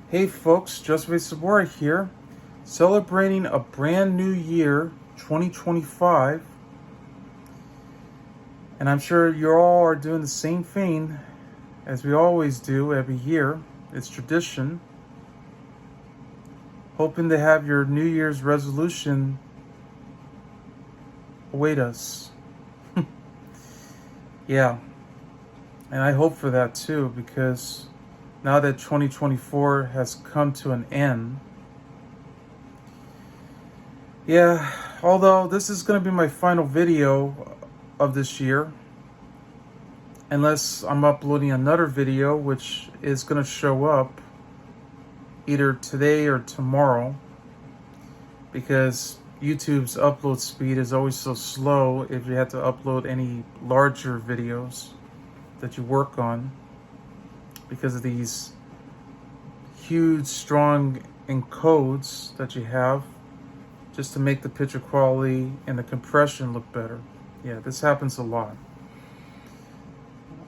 Hey folks, Sobora here, celebrating a brand new year, 2025, and I'm sure you all are doing the same thing as we always do every year. It's tradition, hoping to have your New Year's resolution await us. Yeah, and I hope for that too, because now that 2024 has come to an end, yeah, although this is going to be my final video of this year, unless I'm uploading another video, which is going to show up either today or tomorrow, because YouTube's upload speed is always so slow if you have to upload any larger videos that you work on, because of these huge, strong encodes that you have just to make the picture quality and the compression look better. Yeah, this happens a lot.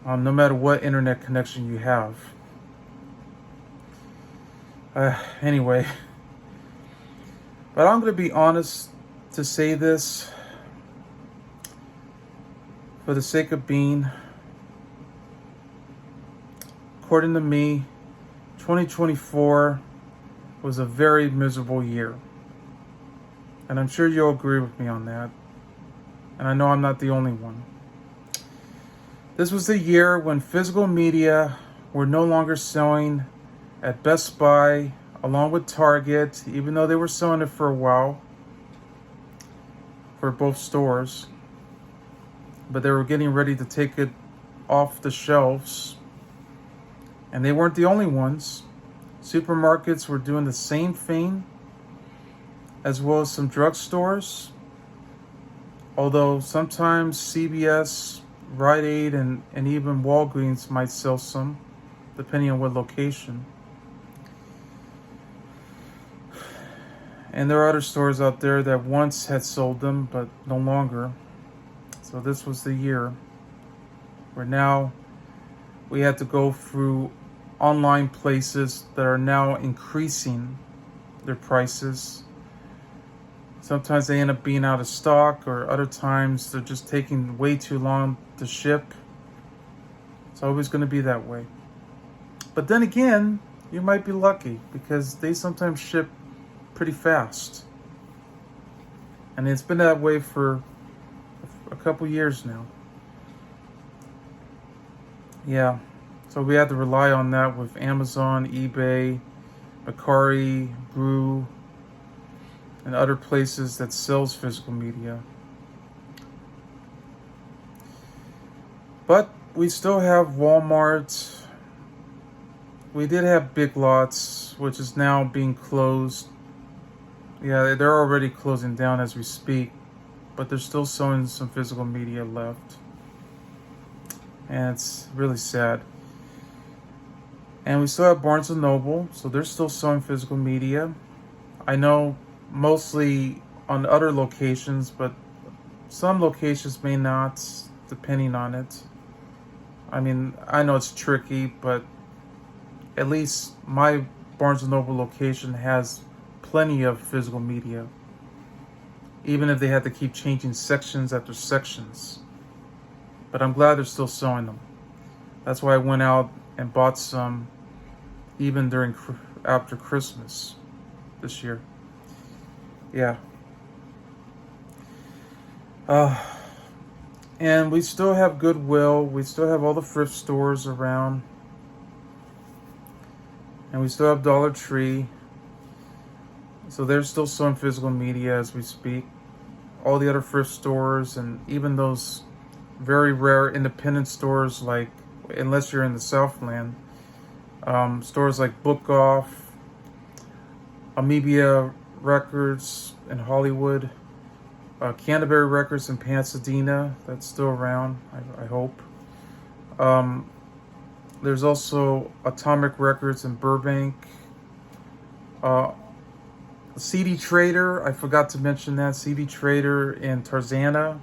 No matter what internet connection you have. Anyway, but I'm going to be honest to say this for the sake of being, according to me, 2024 was a very miserable year. And I'm sure you'll agree with me on that. And I know I'm not the only one. This was the year when physical media were no longer selling at Best Buy along with Target, even though they were selling it for a while for both stores. But they were getting ready to take it off the shelves. And they weren't the only ones. Supermarkets were doing the same thing, as well as some drugstores. Although sometimes CVS, Rite Aid, and even Walgreens might sell some, depending on what location. And there are other stores out there that once had sold them, but no longer. So this was the year where now we had to go through online places that are now increasing their prices. Sometimes they end up being out of stock, or other times they're just taking way too long to ship. It's always going to be that way. But then again, you might be lucky because they sometimes ship pretty fast. And it's been that way for a couple years now. Yeah, so we had to rely on that with Amazon, eBay, Mercari, Brew, and other places that sells physical media. But we still have Walmart. We did have Big Lots, which is now being closed. Yeah, they're already closing down as we speak, but they're still selling some physical media left. And it's really sad. And we still have Barnes & Noble, so they're still selling physical media. I know mostly on other locations, but some locations may not, depending on it. I mean, I know it's tricky, but at least my Barnes & Noble location has plenty of physical media, even if they had to keep changing sections after sections. But I'm glad they're still selling them. That's why I went out and bought some even after Christmas this year. Yeah. And we still have Goodwill. We still have all the thrift stores around. And we still have Dollar Tree. So they're still selling physical media as we speak. All the other thrift stores, and even those very rare independent stores, like, unless you're in the Southland, stores like Book Off, Amoeba Records in Hollywood, Canterbury Records in Pasadena, that's still around, I hope. There's also Atomic Records in Burbank. CD Trader, I forgot to mention that, CD Trader in Tarzana.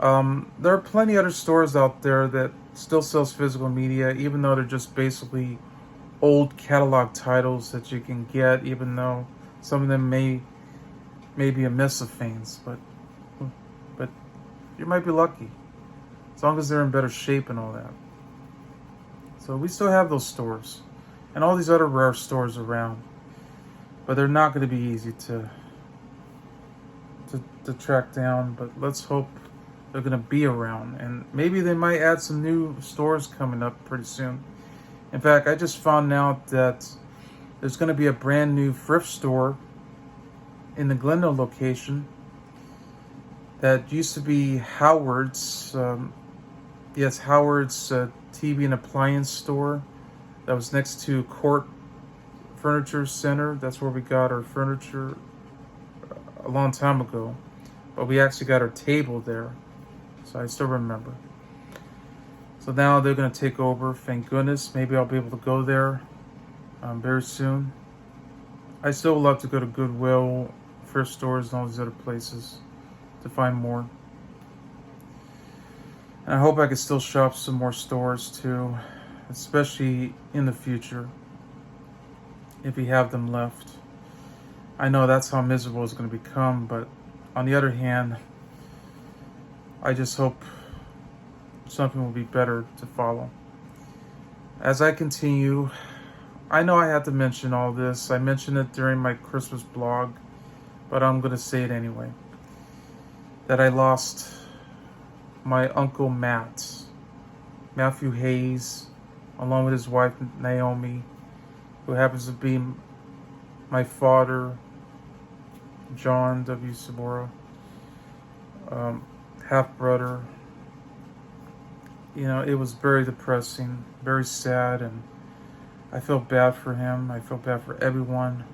There are plenty other stores out there that still sells physical media, even though they're just basically old catalog titles that you can get, even though some of them may be a mess of things, but you might be lucky as long as they're in better shape and all that. So we still have those stores and all these other rare stores around, but they're not going to be easy to track down. But let's hope they're going to be around, and maybe they might add some new stores coming up pretty soon. In fact, I just found out that there's going to be a brand new thrift store in the Glendale location that used to be Howard's. Yes, Howard's TV and appliance store that was next to Court Furniture Center. That's where we got our furniture a long time ago. But we actually got our table there. So I still remember. So now they're going to take over. Thank goodness. Maybe I'll be able to go there very soon. I still love to go to Goodwill, thrift stores, and all these other places to find more. And I hope I can still shop some more stores too, especially in the future, if we have them left. I know that's how miserable it's going to become, but on the other hand, I just hope something will be better to follow. As I continue, I know I had to mention all this. I mentioned it during my Christmas blog, but I'm going to say it anyway. That I lost my Uncle Matthew Hayes, along with his wife Naomi, who happens to be my father, John W. Sobora, half-brother. You know, it was very depressing, very sad, and I felt bad for him. I felt bad for everyone.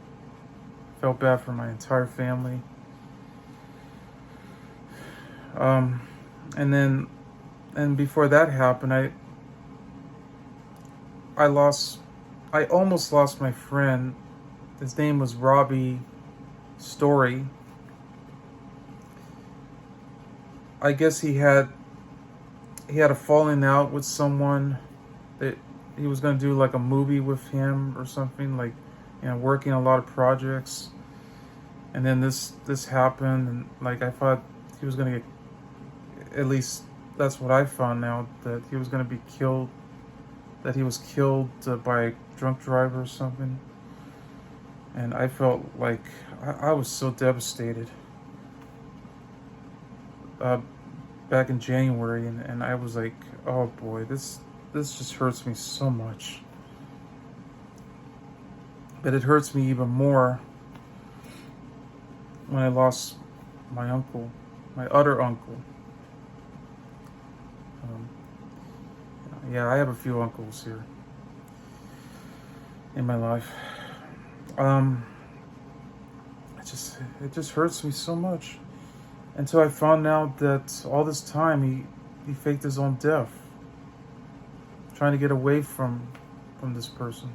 I felt bad for my entire family. And before that happened, I almost lost my friend. His name was Robbie Story. I guess he had a falling out with someone that he was going to do like a movie with him or something, like, you know, working a lot of projects. And then this happened, and like I thought he was going to get, at least that's what I found out, that he was going to be killed, that he was killed by a drunk driver or something. And I felt like I was so devastated back in January, and I was like, oh boy, this just hurts me so much. But it hurts me even more when I lost my uncle, my other uncle. Yeah, I have a few uncles here in my life. It just hurts me so much. Until I found out that all this time he faked his own death, trying to get away from this person.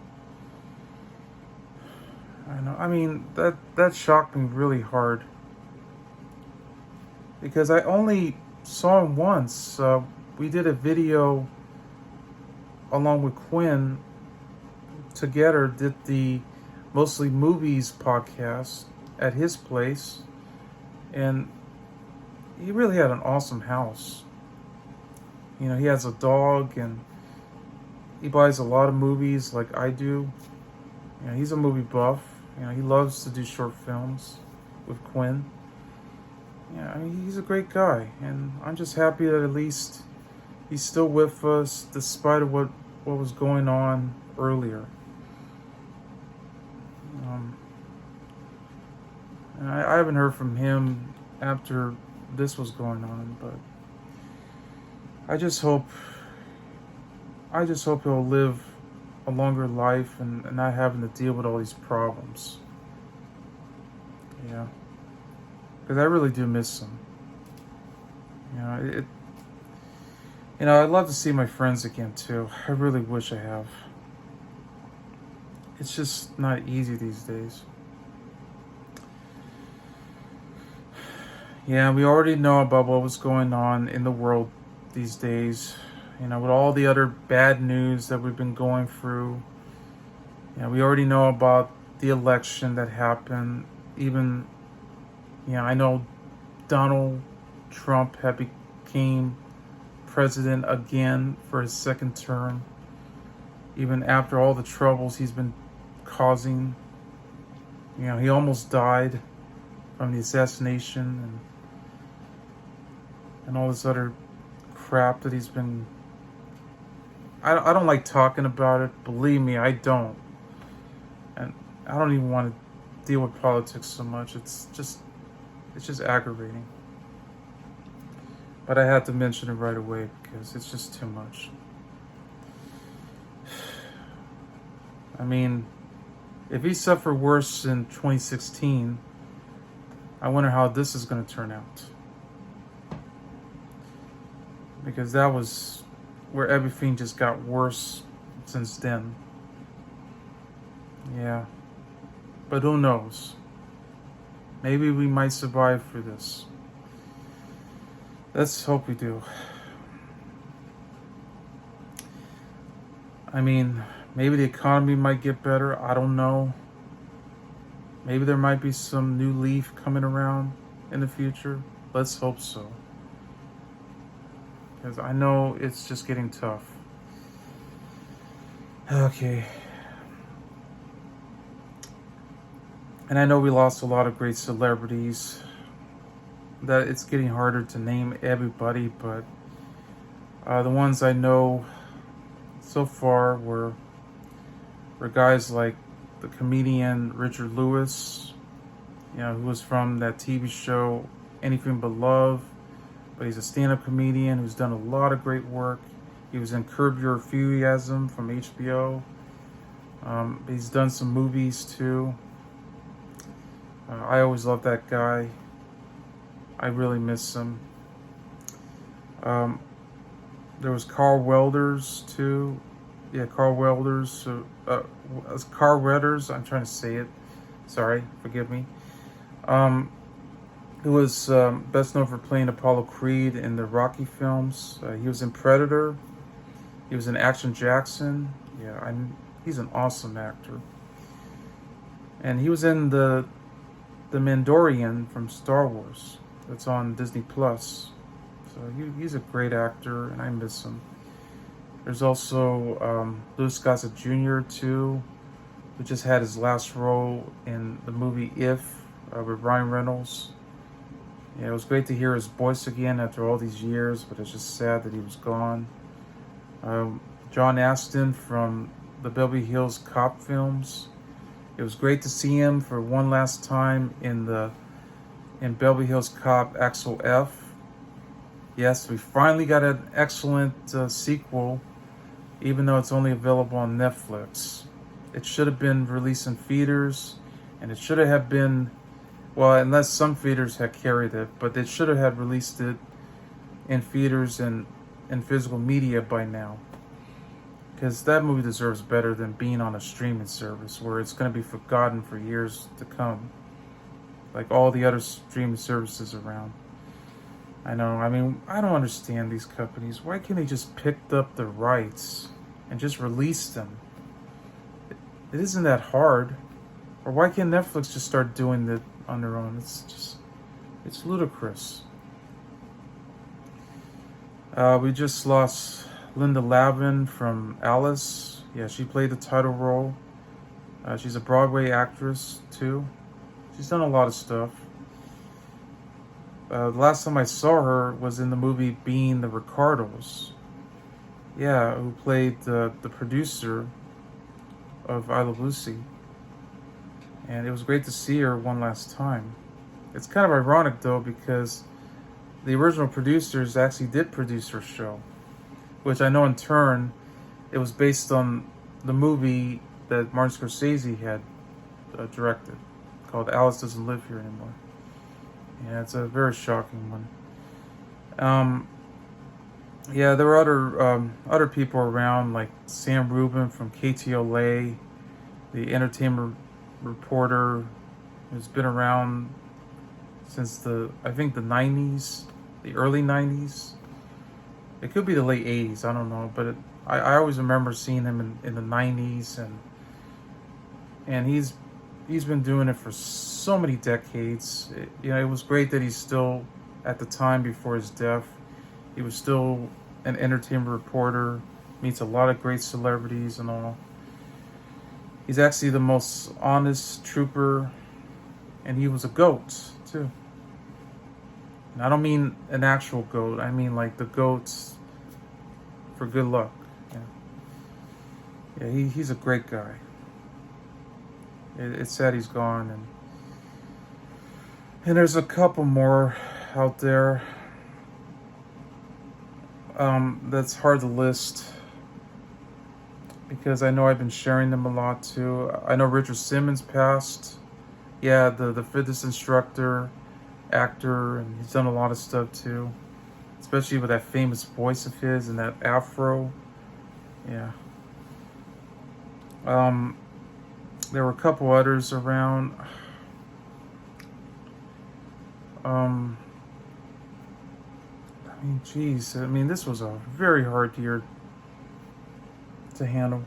I know. I mean, that shocked me really hard, because I only saw him once. We did a video along with Quinn together, did the Mostly Movies podcast at his place, and he really had an awesome house. You know, he has a dog, and he buys a lot of movies like I do. You know, he's a movie buff. You know, he loves to do short films with Quinn. Yeah, I mean, he's a great guy, and I'm just happy that at least he's still with us despite of what was going on earlier. And I haven't heard from him after this was going on, but I just hope he'll live a longer life and not having to deal with all these problems. Yeah, because I really do miss him. You know, I'd love to see my friends again too. I really wish I have. It's just not easy these days. Yeah, we already know about what was going on in the world these days. You know, with all the other bad news that we've been going through. Yeah, we already know about the election that happened. Even, I know Donald Trump had became president again for his second term, even after all the troubles he's been causing. He almost died from the assassination and all this other crap that he's been. I don't like talking about it. Believe me, I don't. And I don't even want to deal with politics so much. It's just aggravating. But I had to mention it right away because it's just too much. I mean, if he suffered worse in 2016, I wonder how this is going to turn out. Because that was where everything just got worse since then. Yeah. But who knows? Maybe we might survive for this. Let's hope we do. I mean, maybe the economy might get better. I don't know. Maybe there might be some new leaf coming around in the future. Let's hope so. Because I know it's just getting tough. Okay. And I know we lost a lot of great celebrities. That it's getting harder to name everybody, but the ones I know so far were guys like the comedian Richard Lewis, who was from that TV show Anything But Love, but he's a stand-up comedian who's done a lot of great work. He was in Curb Your Enthusiasm from HBO. He's done some movies too. I always loved that guy. I really miss him. There was Carl Weathers too. Yeah, Carl Weathers. Carl Weathers. I'm trying to say it. Sorry, forgive me. Who was best known for playing Apollo Creed in the Rocky films. He was in Predator. He was in Action Jackson. Yeah, he's an awesome actor. And he was in the Mandalorian from Star Wars. That's on Disney Plus. So he's a great actor, and I miss him. There's also Louis Gossett Jr. too, who just had his last role in the movie If with Ryan Reynolds. Yeah, it was great to hear his voice again after all these years, but it's just sad that he was gone. John Astin from the Beverly Hills Cop films. It was great to see him for one last time in Beverly Hills Cop Axel F. Yes, we finally got an excellent sequel, even though it's only available on Netflix. It should have been released in theaters, and it should have been, well, unless some theaters had carried it, but they should have released it in theaters and in physical media by now. Because that movie deserves better than being on a streaming service where it's going to be forgotten for years to come. Like all the other streaming services around. I know, I mean, I don't understand these companies. Why can't they just pick up the rights and just release them? It isn't that hard. Or why can't Netflix just start doing it on their own? It's ludicrous. We just lost Linda Lavin from Alice. Yeah, she played the title role. She's a Broadway actress too. She's done a lot of stuff. The last time I saw her was in the movie Being the Ricardos. Yeah, who played the producer of I Love Lucy. And it was great to see her one last time. It's kind of ironic though, because the original producers actually did produce her show, which I know in turn it was based on the movie that Martin Scorsese had directed called Alice Doesn't Live Here Anymore. Yeah, it's a very shocking one. Yeah, there were other people around, like Sam Rubin from KTLA, the entertainment reporter who's been around since I think the 90s, the early 90s. It could be the late 80s, I don't know, but I always remember seeing him in the 90s, and and he's been doing it for so many decades. It was great that he's still, at the time before his death, he was still an entertainment reporter, meets a lot of great celebrities and all. He's actually the most honest trooper, and he was a goat too. And I don't mean an actual goat. I mean like the goats for good luck. Yeah, he's a great guy. It's sad he's gone, and there's a couple more out there. That's hard to list because I know I've been sharing them a lot too. I know Richard Simmons passed. Yeah, the fitness instructor, actor, and he's done a lot of stuff too, especially with that famous voice of his and that afro. Yeah. There were a couple others around. Geez. This was a very hard year to handle.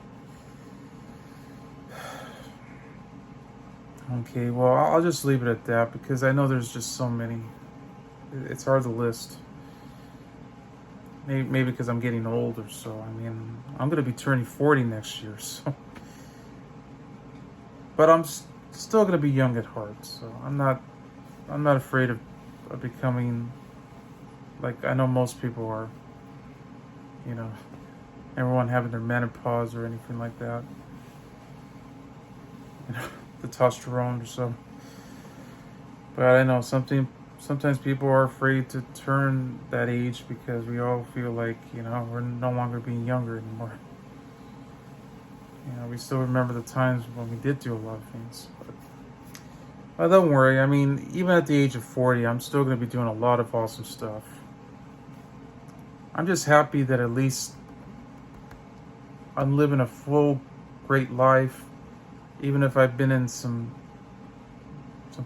Okay, well, I'll just leave it at that because I know there's just so many. It's hard to list. Maybe because I'm getting older, so I'm going to be turning 40 next year, so. But I'm still going to be young at heart, so I'm not afraid of becoming like I know most people are. Everyone having their menopause or anything like that. The testosterone or so. But I know sometimes people are afraid to turn that age because we all feel like, we're no longer being younger anymore. We still remember the times when we did do a lot of things. But don't worry. Even at the age of 40, I'm still going to be doing a lot of awesome stuff. I'm just happy that at least I'm living a full, great life, even if I've been in some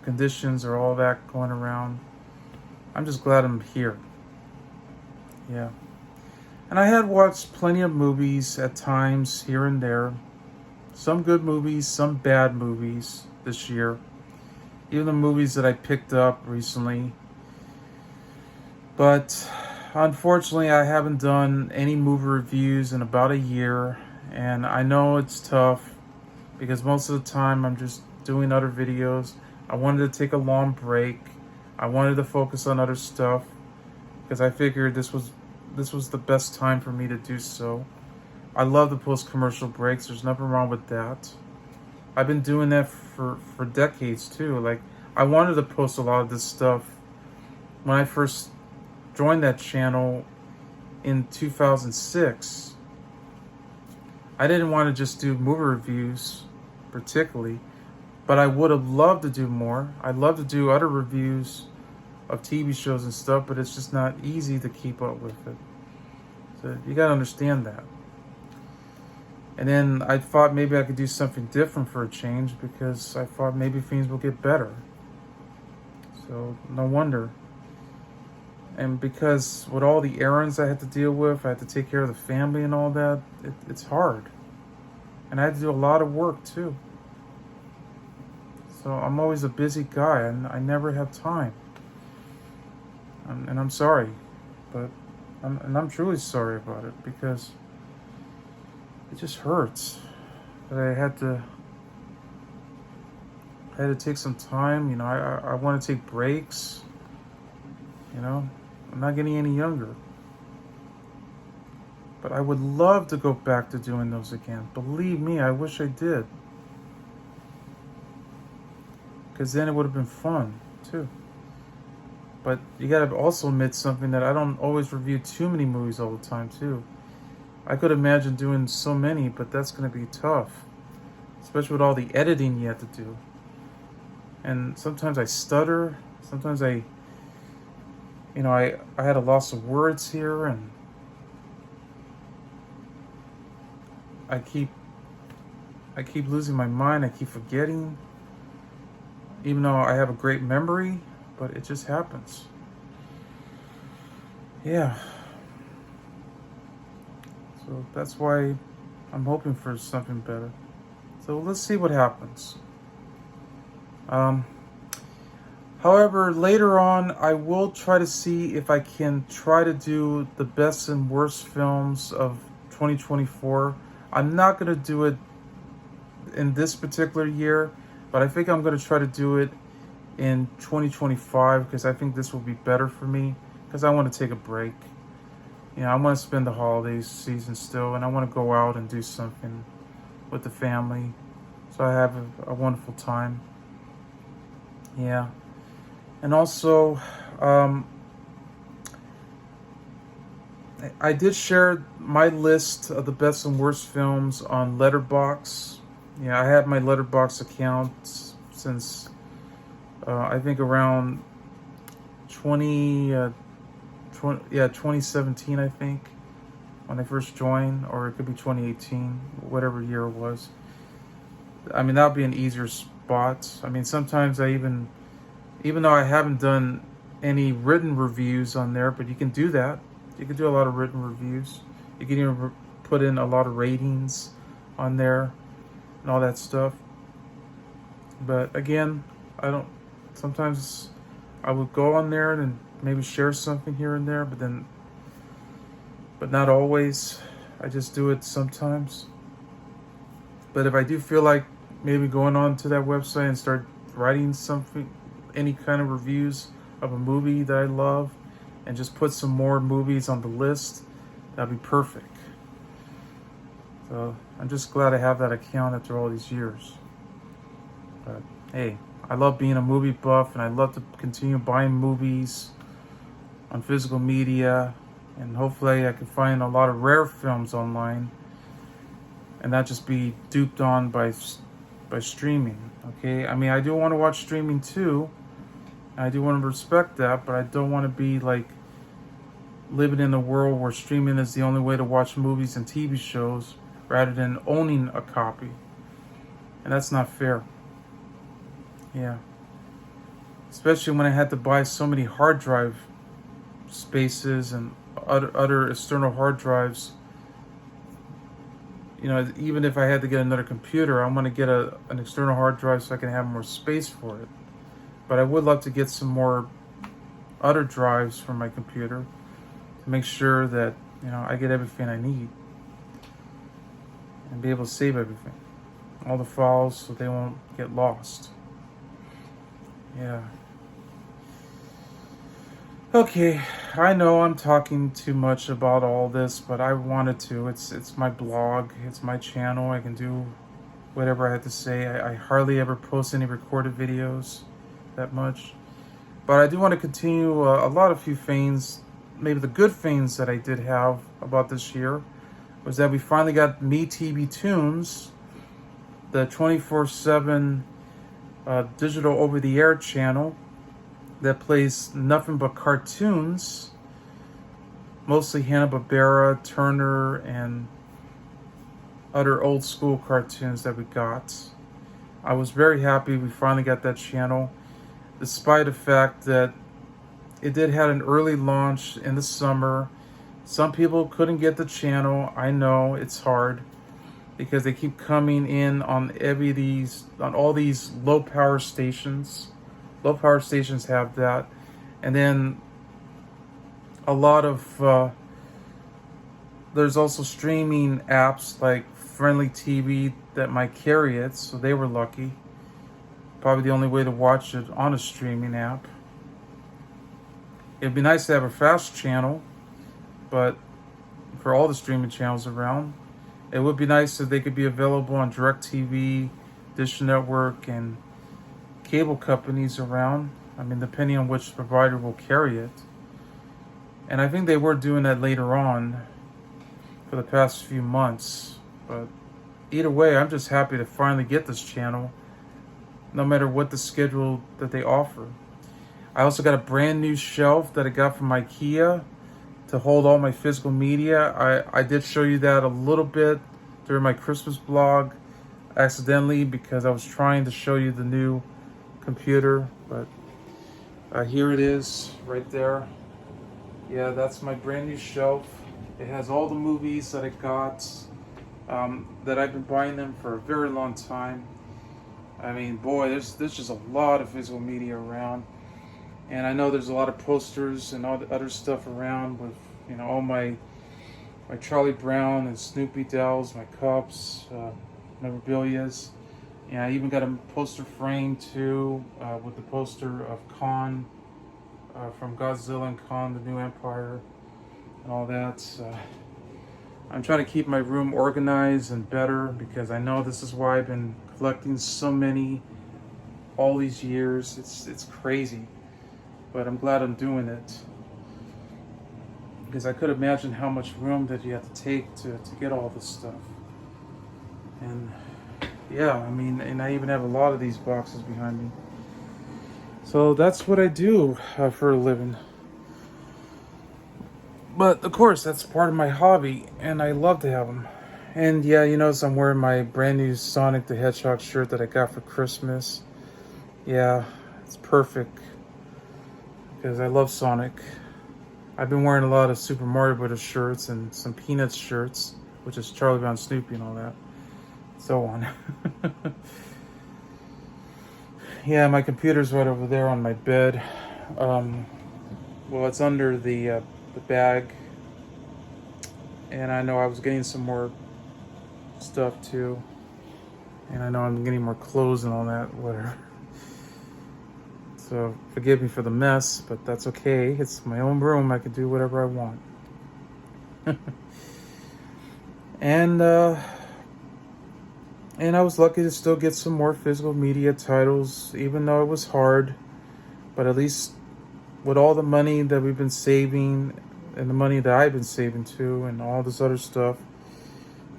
conditions or all that going around. I'm just glad I'm here. Yeah. And I had watched plenty of movies at times here and there. Some good movies, some bad movies this year. Even the movies that I picked up recently. But unfortunately, I haven't done any movie reviews in about a year. And I know it's tough because most of the time I'm just doing other videos. I wanted to take a long break. I wanted to focus on other stuff because I figured this was the best time for me to do so. I love the post-commercial breaks. There's nothing wrong with that. I've been doing that for decades too. Like, I wanted to post a lot of this stuff when I first joined that channel in 2006. I didn't want to just do movie reviews particularly, but I would have loved to do more. I'd love to do other reviews of TV shows and stuff, but it's just not easy to keep up with it. So you got to understand that. And then I thought maybe I could do something different for a change because I thought maybe things will get better. So no wonder. And because with all the errands I had to deal with, I had to take care of the family and all that, it's hard. And I had to do a lot of work too. So I'm always a busy guy and I never have time. And I'm sorry, but I'm truly sorry about it because it just hurts that I had to take some time. I want to take breaks. I'm not getting any younger. But I would love to go back to doing those again. Believe me, I wish I did. Because then it would have been fun, too. But you got to also admit something that I don't always review too many movies all the time, too. I could imagine doing so many, but that's going to be tough. Especially with all the editing you have to do. And sometimes I stutter. Sometimes I had a loss of words here, and I keep losing my mind. I keep forgetting, even though I have a great memory, but it just happens. Yeah. So that's why I'm hoping for something better. So let's see what happens. However, later on, I will try to see if I can try to do the best and worst films of 2024. I'm not going to do it in this particular year, but I think I'm going to try to do it in 2025 because I think this will be better for me because I want to take a break. You know, I want to spend the holiday season still, and I want to go out and do something with the family so I have a wonderful time. Yeah. And also, I did share my list of the best and worst films on Letterboxd. Yeah, I had my Letterboxd account since I think around 2017, I think, when I first joined, or it could be 2018, whatever year it was. I mean, that would be an easier spot. I mean, sometimes even though I haven't done any written reviews on there, but you can do that. You can do a lot of written reviews. You can even put in a lot of ratings on there and all that stuff. But again, sometimes I would go on there and maybe share something here and there, but not always. I just do it sometimes. But if I do feel like maybe going on to that website and start writing something, any kind of reviews of a movie that I love, and just put some more movies on the list, that'd be perfect. So I'm just glad I have that account after all these years. But hey, I love being a movie buff, and I love to continue buying movies on physical media, and hopefully I can find a lot of rare films online and not just be duped on by streaming. Okay, I mean, I do want to watch streaming too. I do want to respect that, but I don't want to be like living in a world where streaming is the only way to watch movies and TV shows rather than owning a copy. And that's not fair. Yeah. Especially when I had to buy so many hard drive spaces and other external hard drives. You know, even if I had to get another computer, I want to get an external hard drive so I can have more space for it. But I would love to get some more other drives for my computer to make sure that, you know, I get everything I need and be able to save everything, all the files, so they won't get lost. Yeah. Okay, I know I'm talking too much about all this, but I wanted to. It's my blog, it's my channel. I can do whatever I have to say. I hardly ever post any recorded videos that much, but I do want to continue a lot of few things. Maybe the good things that I did have about this year was that we finally got Me TV Tunes, the 24/7 digital over-the-air channel that plays nothing but cartoons, mostly Hanna-Barbera, Turner, and other old school cartoons that we got. I was very happy we finally got that channel, despite the fact that it did have an early launch in the summer. Some people couldn't get the channel. I know it's hard because they keep coming in on all these low power stations. Low power stations have that, and then a lot of there's also streaming apps like Friendly TV that might carry it, so they were lucky. Probably the only way to watch it on a streaming app. It'd be nice to have a fast channel, but for all the streaming channels around, it would be nice if they could be available on DirecTV, Dish Network, and cable companies around. I mean, depending on which provider will carry it. And I think they were doing that later on for the past few months. But either way, I'm just happy to finally get this channel, no matter what the schedule that they offer. I also got a brand new shelf that I got from IKEA to hold all my physical media. I did show you that a little bit during my Christmas vlog accidentally because I was trying to show you the new computer, but here it is right there. Yeah, that's my brand new shelf. It has all the movies that I got that I've been buying them for a very long time. I mean, boy, there's just a lot of physical media around, and I know there's a lot of posters and all the other stuff around with all my Charlie Brown and Snoopy dolls, my cups, memorabilia's. And I even got a poster frame too, with the poster of Khan, from Godzilla and Khan, the New Empire, and all that. I'm trying to keep my room organized and better because I know this is why I've been collecting so many all these years. It's crazy, but I'm glad I'm doing it because I could imagine how much room that you have to take to get all this stuff. And yeah, I mean, and I even have a lot of these boxes behind me. So that's what I do for a living. But of course, that's part of my hobby, and I love to have them. And yeah, you notice I'm wearing my brand new Sonic the Hedgehog shirt that I got for Christmas. Yeah, it's perfect because I love Sonic. I've been wearing a lot of Super Mario Brothers shirts and some Peanuts shirts, which is Charlie Brown, Snoopy, and all that. So on. Yeah, my computer's right over there on my bed. Well, it's under the bag, and I know I was getting some more stuff too, and I know I'm getting more clothes and all that, whatever. So forgive me for the mess, but that's okay. It's my own room. I can do whatever I want. And I was lucky to still get some more physical media titles, even though it was hard. But at least with all the money that we've been saving and the money that I've been saving too and all this other stuff,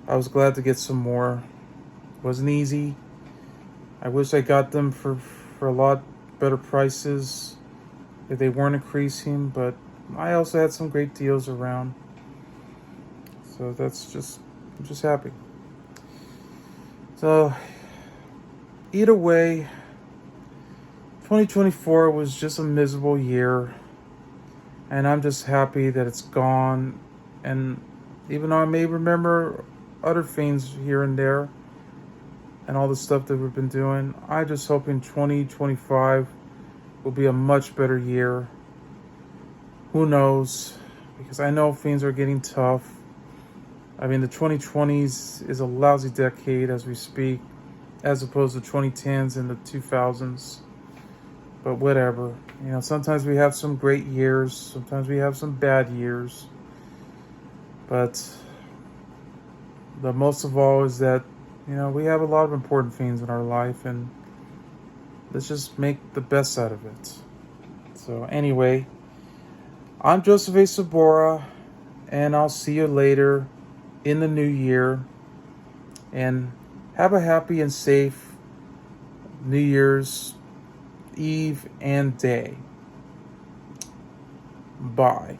I was glad to get some more. It wasn't easy. I wish I got them for a lot better prices if they weren't increasing, but I also had some great deals around. So I'm just happy. So either way, 2024 was just a miserable year, and I'm just happy that it's gone. And even though I may remember other things here and there and all the stuff that we've been doing, I just hope in 2025 will be a much better year. Who knows? Because I know things are getting tough. I mean, the 2020s is a lousy decade as we speak, as opposed to 2010s and the 2000s. But whatever. Sometimes we have some great years. Sometimes we have some bad years. But the most of all is that, we have a lot of important things in our life, and let's just make the best out of it. So anyway, I'm Joseph A. Sobora, and I'll see you later in the new year. And have a happy and safe New Year's Eve and day. Bye.